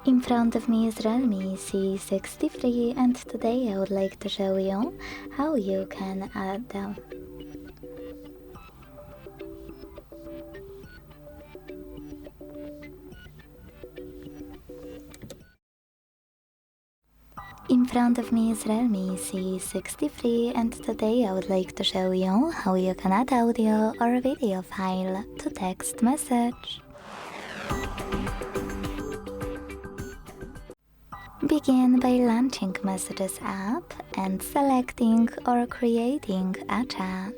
In front of me is REALME C63 and today I would like to show you how you can add them. In front of me is REALME C63 and today I would like to show you how you can add audio or video file to text message. Begin by launching Messages app and selecting or creating a chat.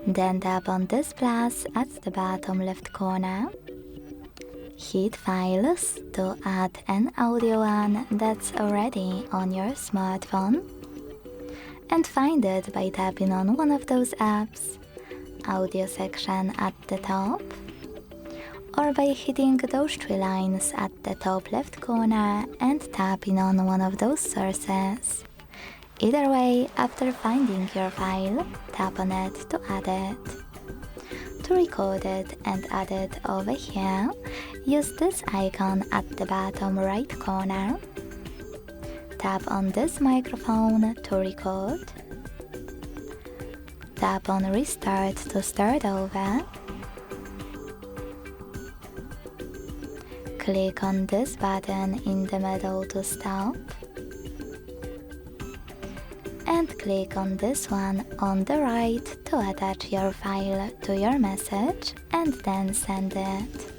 Then tap on this plus at the bottom left corner. Hit Files to add an audio one that's already on your smartphone. And find it by tapping on one of those apps, Audio section at the top, or by hitting those three lines at the top left corner and tapping on one of those sources. Either way, after finding your file, tap on it to add it. To record it and add it over here, use this icon at the bottom right corner. Tap on this microphone to record. Tap on Restart to start over. Click on this button in the middle to stop. And click on this one on the right to attach your file to your message and then send it.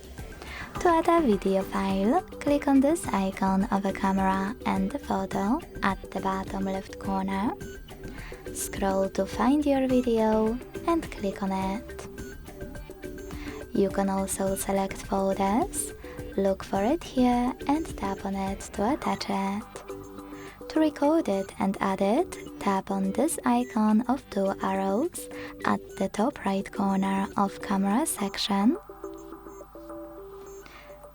To add a video file, click on this icon of a camera and the photo at the bottom left corner. Scroll to find your video and click on it. You can also select photos, look for it here and tap on it to attach it. To record it and add it, tap on this icon of two arrows at the top right corner of camera section.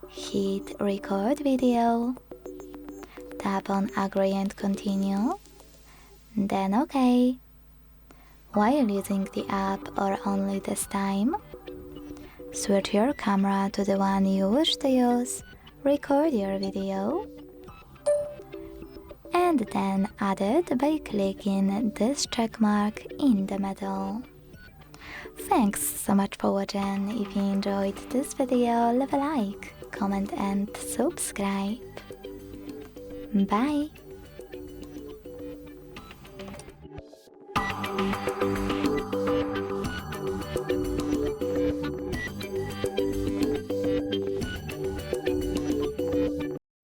Hit record video. Tap on agree and continue. Then OK. While using the app or only this time, switch your camera to the one you wish to use, record your video, and then add it by clicking this check mark in the middle. Thanks so much for watching. If you enjoyed this video, leave a like, comment and subscribe. Bye!